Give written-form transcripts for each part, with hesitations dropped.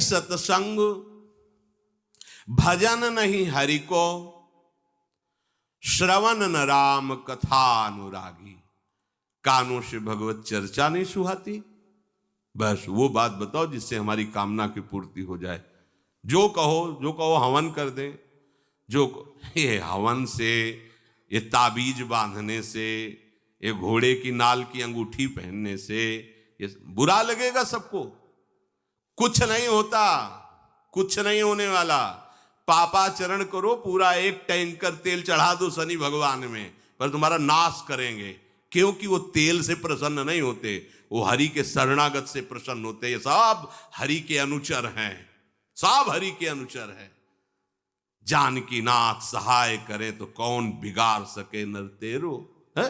सत्संग, भजन नहीं हरि को, श्रवण न राम कथा अनुरागी, कानों से भगवत चर्चा नहीं सुहाती। बस वो बात बताओ जिससे हमारी कामना की पूर्ति हो जाए। जो कहो हवन कर दे। ये हवन से, ये ताबीज बांधने से, ये घोड़े की नाल की अंगूठी पहनने से ये बुरा लगेगा सबको। कुछ नहीं होता, कुछ नहीं होने वाला। पापाचरण करो, पूरा एक टैंकर तेल चढ़ा दो शनि भगवान में, पर तुम्हारा नाश करेंगे। क्योंकि वो तेल से प्रसन्न नहीं होते, वो हरि के शरणागत से प्रसन्न होते। ये सब हरि के अनुचर हैं, सब हरि के अनुचर हैं। जानकी नाथ सहाय करे तो कौन बिगाड़ सके नर तेरो, है?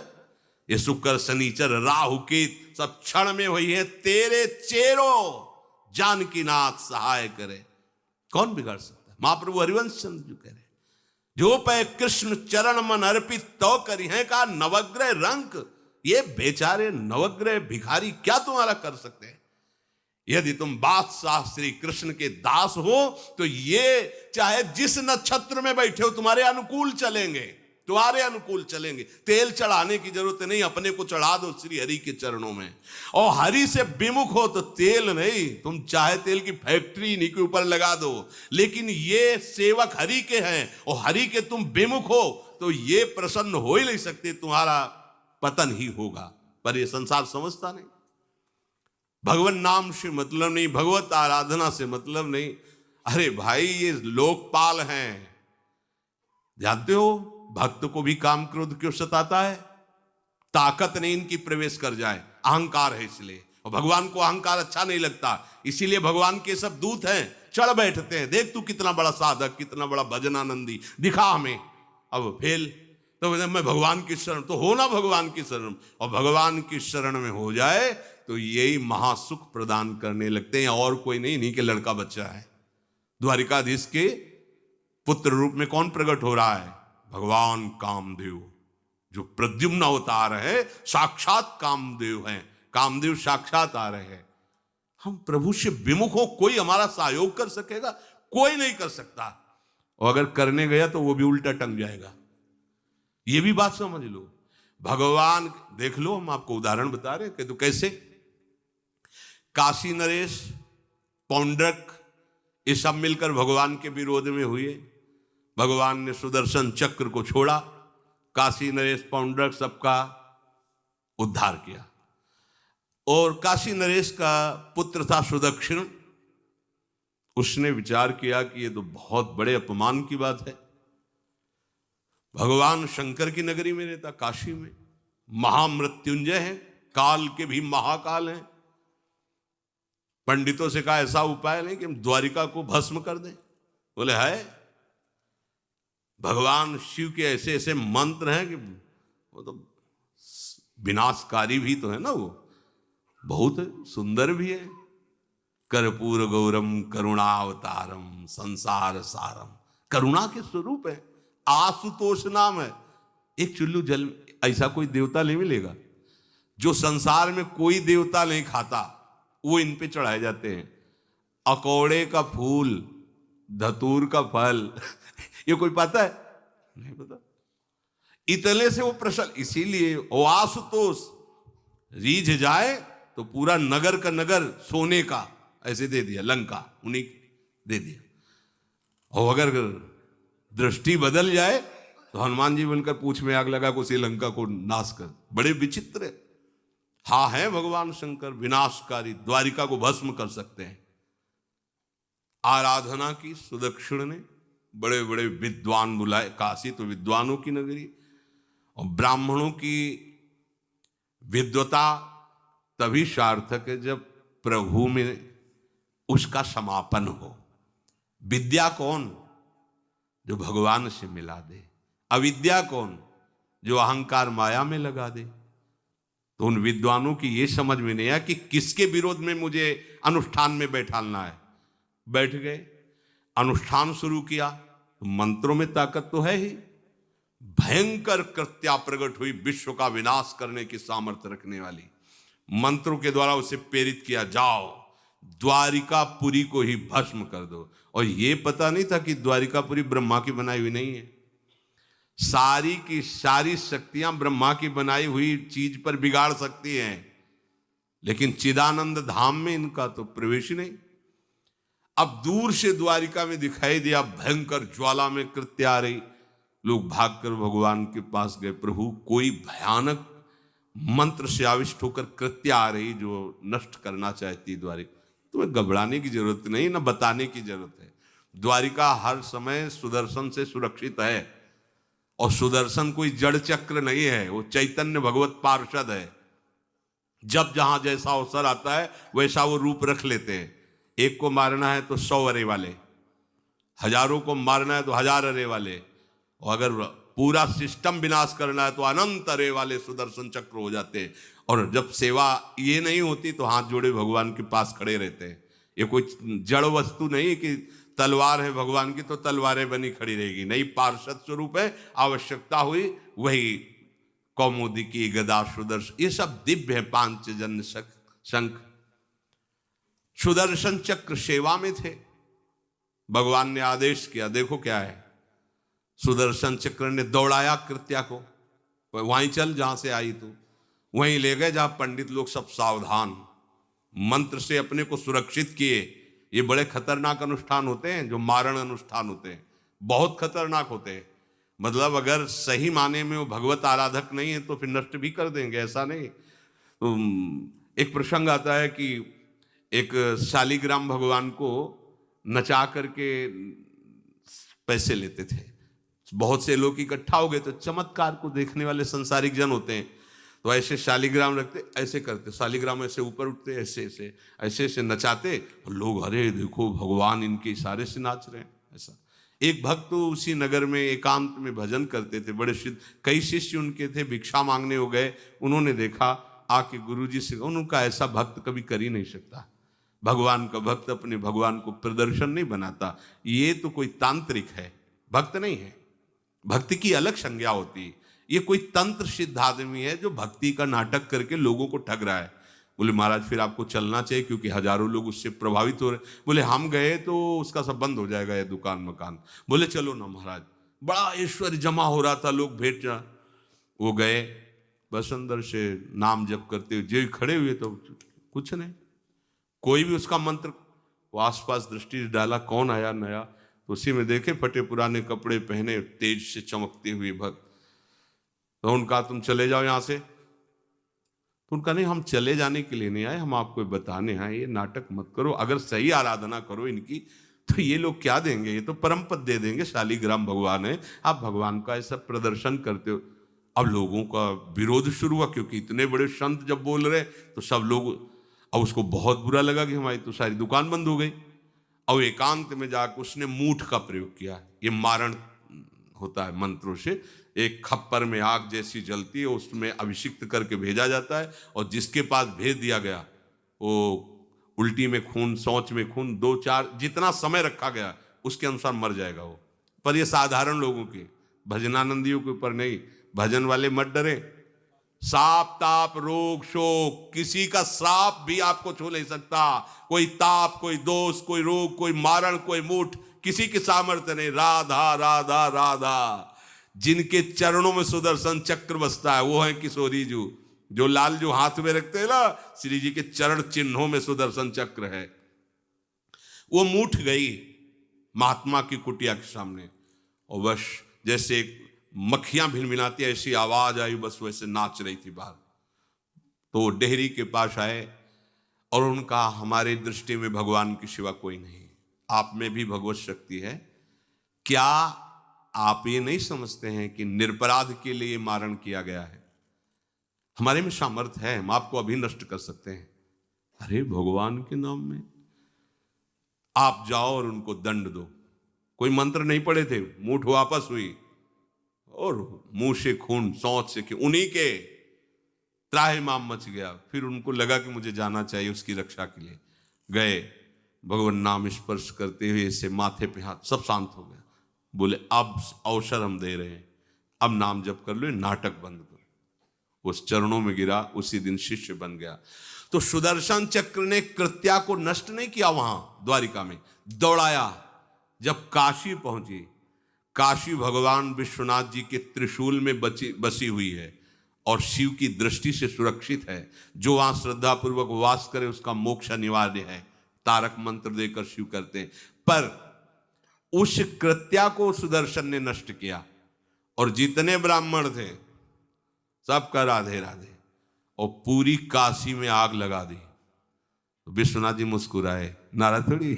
ये शुक्र शनिचर राहु केत सब क्षण में हुई है तेरे चेरो। जानकी नाथ सहाय करे, कौन बिगाड़ सकता है? महाप्रभु हरिवंश चंद्र जो कह रहे, जो पे कृष्ण चरण मन अर्पित तो करी है का नवग्रह रंक। ये बेचारे नवग्रह भिखारी क्या तुम्हारा कर सकते हैं? यदि तुम बादशाह श्री कृष्ण के दास हो तो ये चाहे जिस नक्षत्र में बैठे हो तुम्हारे अनुकूल चलेंगे, तुम्हारे अनुकूल चलेंगे। तेल चढ़ाने की जरूरत नहीं, अपने को चढ़ा दो श्री हरि के चरणों में। और हरि से विमुख हो तो तेल नहीं, तुम चाहे तेल की फैक्ट्री इन्हीं के ऊपर लगा दो, लेकिन ये सेवक हरि के हैं और हरि के तुम विमुख हो तो ये प्रसन्न हो ही नहीं सकते, तुम्हारा पतन ही होगा। पर ये संसार समझता नहीं। भगवान नाम से मतलब नहीं, भगवत आराधना से मतलब नहीं। अरे भाई ये लोकपाल हैं, जानते हो भक्त को भी काम क्रोध क्यों सताता है? ताकत नहीं इनकी प्रवेश कर जाए, अहंकार है इसलिए। और भगवान को अहंकार अच्छा नहीं लगता, इसीलिए भगवान के सब दूत हैं चढ़ बैठते हैं। देख तू कितना बड़ा साधक, कितना बड़ा भजनानंदी, दिखा हमें। अब फेल तो मैं भगवान की शरण, तो हो ना भगवान की शरण। और भगवान की शरण में हो जाए तो यही महासुख प्रदान करने लगते हैं, और कोई नहीं, इन्हीं के लड़का बच्चा है। द्वारिकाधीश के पुत्र रूप में कौन प्रकट हो रहा है? भगवान कामदेव, जो प्रद्युम्न अवतार है, साक्षात कामदेव हैं। कामदेव साक्षात आ रहे हैं। हम प्रभु से विमुख हो, कोई हमारा सहयोग कर सकेगा? कोई नहीं कर सकता। और अगर करने गया तो वो भी उल्टा टंग जाएगा। ये भी बात समझ लो। भगवान देख लो, हम आपको उदाहरण बता रहे हैं। तो कैसे काशी नरेश, पौंड्रक, ये सब मिलकर भगवान के विरोध में हुए। भगवान ने सुदर्शन चक्र को छोड़ा, काशी नरेश पौंड्रक सबका उद्धार किया। और काशी नरेश का पुत्र था सुदक्षिण। उसने विचार किया कि ये तो बहुत बड़े अपमान की बात है। भगवान शंकर की नगरी में रहता, काशी में महामृत्युंजय है, काल के भी महाकाल हैं। पंडितों से कहा ऐसा उपाय नहीं कि हम द्वारिका को भस्म कर दें। बोले है, भगवान शिव के ऐसे ऐसे मंत्र हैं कि वो तो विनाशकारी भी तो है ना, वो बहुत सुंदर भी है। कर्पूर गौरम करुणावतारम संसार सारम, करुणा के स्वरूप है। आशुतोष नाम है। एक चुल्लू जल ऐसा कोई देवता नहीं मिलेगा जो संसार में कोई देवता नहीं खाता, वो इन पे चढ़ाए जाते हैं। अकौड़े का फूल, धतूर का फल ये कोई पता है? नहीं पता। इतने से वो प्रसन्न, इसीलिए वो आशुतोष रीझ जाए तो पूरा नगर का नगर सोने का ऐसे दे दिया, लंका उन्हीं दे दिया। और अगर दृष्टि बदल जाए तो हनुमान जी बनकर पूंछ में आग लगा को उसी लंका को नाश कर। बड़े विचित्र हाँ है भगवान शंकर, विनाशकारी, द्वारिका को भस्म कर सकते हैं। आराधना की सुदक्षिण ने, बड़े बड़े विद्वान बुलाए। काशी तो विद्वानों की नगरी, और ब्राह्मणों की विद्वता तभी सार्थक है जब प्रभु में उसका समापन हो। विद्या कौन? जो भगवान से मिला दे। अविद्या कौन? जो अहंकार माया में लगा दे। तो उन विद्वानों की ये समझ में नहीं आया कि किसके विरोध में मुझे अनुष्ठान में बैठालना है। बैठ गए, अनुष्ठान शुरू किया, तो मंत्रों में ताकत तो है ही। भयंकर कृत्या प्रकट हुई, विश्व का विनाश करने की सामर्थ्य रखने वाली। मंत्रों के द्वारा उसे प्रेरित किया, जाओ द्वारिकापुरी को ही भस्म कर दो। और ये पता नहीं था कि द्वारिकापुरी ब्रह्मा की बनाई हुई नहीं है। सारी की सारी शक्तियां ब्रह्मा की बनाई हुई चीज पर बिगाड़ सकती हैं, लेकिन चिदानंद धाम में इनका तो प्रवेश ही नहीं। अब दूर से द्वारिका में दिखाई दिया, भयंकर ज्वाला में कृत्य आ रही। लोग भागकर भगवान के पास गए, प्रभु कोई भयानक मंत्र से आविष्ट होकर कृत्य आ रही जो नष्ट करना चाहती द्वारिका। तुम्हें घबराने की जरूरत नहीं, ना बताने की जरूरत है। द्वारिका हर समय सुदर्शन से सुरक्षित है, और सुदर्शन कोई जड़ चक्र नहीं है, वो चैतन्य भगवत पार्षद है। जब जहां जैसा अवसर आता है वैसा वो रूप रख लेते हैं। एक को मारना है तो 100 अरे वाले, हजारों को मारना है तो 1000 अरे वाले, और अगर पूरा सिस्टम विनाश करना है तो अनंत अरे वाले सुदर्शन चक्र हो जाते हैं। और जब सेवा ये नहीं होती तो हाथ जोड़े भगवान के पास खड़े रहते हैं। ये कोई जड़ वस्तु नहीं कि तलवार है भगवान की तो तलवारें बनी खड़ी रहेगी, नहीं, पार्षद स्वरूप है। आवश्यकता हुई वही कौमुदी की गदा सुदर्शन, ये सब दिव्य है। पांचजन्य शंख सुदर्शन चक्र सेवा में थे। भगवान ने आदेश किया, देखो क्या है, सुदर्शन चक्र ने दौड़ाया कृत्या को, वहीं चल जहां से आई तू, वहीं ले गए जहां पंडित लोग सब सावधान, मंत्र से अपने को सुरक्षित किए। ये बड़े खतरनाक अनुष्ठान होते हैं, जो मारण अनुष्ठान होते हैं, बहुत खतरनाक होते हैं। मतलब अगर सही माने में वो भगवत आराधक नहीं है तो फिर नष्ट भी कर देंगे, ऐसा नहीं। तो एक प्रसंग आता है कि एक शालिग्राम भगवान को नचा करके पैसे लेते थे। बहुत से लोग इकट्ठा हो गए, तो चमत्कार को देखने वाले संसारिक जन होते हैं, तो ऐसे शालिग्राम रखते, ऐसे करते, शालिग्राम ऐसे ऊपर उठते, ऐसे ऐसे ऐसे ऐसे नचाते, और लोग अरे देखो भगवान इनके इशारे से नाच रहे हैं। ऐसा एक भक्त तो उसी नगर में एकांत में भजन करते थे, बड़े सिद्ध, कई शिष्य उनके थे, भिक्षा मांगने हो गए। उन्होंने देखा, आके गुरुजी से, उनका ऐसा भक्त कभी कर ही नहीं सकता। भगवान का भक्त अपने भगवान को प्रदर्शन नहीं बनाता, ये तो कोई तांत्रिक है, भक्त नहीं है। भक्ति की अलग संज्ञा होती है। ये कोई तंत्र सिद्ध आदमी है जो भक्ति का नाटक करके लोगों को ठग रहा है। बोले महाराज फिर आपको चलना चाहिए, क्योंकि हजारों लोग उससे प्रभावित हो रहे। बोले हम गए तो उसका सब बंद हो जाएगा, ये दुकान मकान। बोले चलो ना महाराज, बड़ा ऐश्वर्य जमा हो रहा था, लोग भेंट रहा। वो गए, बस अंदर से नाम जप करते हुए जो खड़े हुए, तो कुछ नहीं, कोई भी उसका मंत्र। वो आसपास दृष्टि डाला, कौन आया नया, तो उसी में देखे फटे पुराने कपड़े पहने, तेज से चमकते हुए भक्त। तो उनका तुम चले जाओ यहाँ से। तो उनका नहीं, हम चले जाने के लिए नहीं आए, हम आपको बताने आए, ये नाटक मत करो। अगर सही आराधना करो इनकी तो ये लोग क्या देंगे, ये तो परम पद दे देंगे, शालिग्राम भगवान है, आप भगवान का ऐसा प्रदर्शन करते हो। अब लोगों का विरोध शुरू हुआ, क्योंकि इतने बड़े संत जब बोल रहे तो सब लोग, अब उसको बहुत बुरा लगा कि हमारी तो सारी दुकान बंद हो गई। और एकांत में जाकर उसने मूठ का प्रयोग किया। ये मारण होता है मंत्रों से, एक खप्पर में आग जैसी जलती है, उसमें अभिषिक्त करके भेजा जाता है, और जिसके पास भेज दिया गया वो उल्टी में खून, शौच में खून, 2-4 जितना समय रखा गया उसके अनुसार मर जाएगा वो। पर ये साधारण लोगों के, भजनानंदियों के ऊपर नहीं। भजन वाले मत डरे, साप ताप रोग शोक, किसी का श्राप भी आपको छू नहीं सकता। कोई ताप, कोई दोष, कोई रोग, कोई मारण, कोई मूठ, किसी की सामर्थ्य नहीं। राधा राधा राधा। जिनके चरणों में सुदर्शन चक्र बसता है वो है किशोरी जी, जो लाल जो हाथ में रखते हैं ना, श्री जी के चरण चिन्हों में सुदर्शन चक्र है। वो मूठ गई महात्मा की कुटिया के सामने, और बस जैसे मक्खियां भिनभिनाती ऐसी आवाज आई, बस वैसे नाच रही थी बाहर। तो वो डेहरी के पास आए और उनका, हमारे दृष्टि में भगवान की सिवा कोई नहीं, आप में भी भगवत शक्ति है। क्या आप ये नहीं समझते हैं कि निरपराध के लिए मारण किया गया है? हमारे में सामर्थ्य है, हम आपको अभी नष्ट कर सकते हैं। अरे भगवान के नाम में आप जाओ और उनको दंड दो। कोई मंत्र नहीं पड़े थे, मूठ वापस हुई, और मुंह से खून, शौच से उन्हीं के त्राहिमाम मच गया। फिर उनको लगा कि मुझे जाना चाहिए उसकी रक्षा के लिए। गए, भगवान नाम स्पर्श करते हुए इसे माथे पे हाथ, सब शांत हो गया। बोले अब अवसर हम दे रहे हैं, अब नाम जप कर लो, नाटक बंद करो। उस चरणों में गिरा, उसी दिन शिष्य बन गया। तो सुदर्शन चक्र ने कृत्या को नष्ट नहीं किया, वहां द्वारिका में दौड़ाया। जब काशी पहुंची, काशी भगवान विश्वनाथ जी के त्रिशूल में बसी हुई है और शिव की दृष्टि से सुरक्षित है। जो वहां श्रद्धापूर्वक वास करे उसका मोक्ष अनिवार्य है, तारक मंत्र देकर शिव करते हैं। पर उस कृत्या को सुदर्शन ने नष्ट किया और जितने ब्राह्मण थे सबका राधे राधे, और पूरी काशी में आग लगा दी। विश्वनाथ जी मुस्कुराए, नाराज थोड़ी,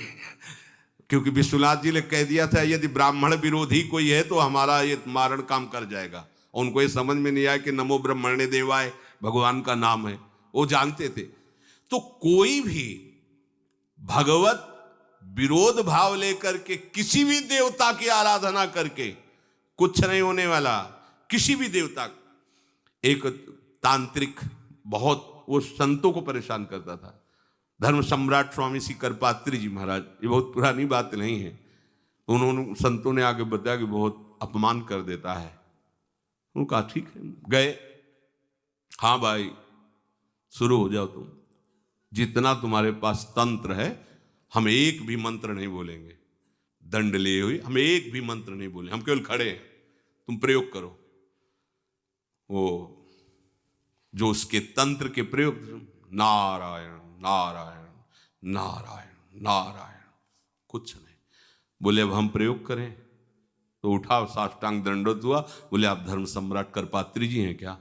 क्योंकि विश्वनाथ जी ने कह दिया था यदि ब्राह्मण विरोधी कोई है तो हमारा ये मारण काम कर जाएगा। उनको ये समझ में नहीं आया कि नमो ब्रह्मण्य देवाय भगवान का नाम है, वो जानते थे। तो कोई भी भगवत विरोध भाव लेकर के किसी भी देवता की आराधना करके कुछ नहीं होने वाला। किसी भी देवता, एक तांत्रिक बहुत वो संतों को परेशान करता था, धर्म सम्राट स्वामी श्री करपात्री जी महाराज, ये बहुत पुरानी बात नहीं है। उन्होंने संतों ने आगे बताया कि बहुत अपमान कर देता है। उन्होंने कहा ठीक है, गए, हाँ भाई शुरू हो जाओ तुम, जितना तुम्हारे पास तंत्र है हम एक भी मंत्र नहीं बोलेंगे, दंड लिए हुए हम एक भी मंत्र नहीं बोले, हम केवल खड़े हैं, तुम प्रयोग करो। वो जो उसके तंत्र के प्रयोग, नारायण नारायण नारायण नारायण, कुछ नहीं बोले। अब हम प्रयोग करें तो उठा, साष्टांग दंडोत हुआ, बोले आप धर्म सम्राट करपात्री जी हैं क्या?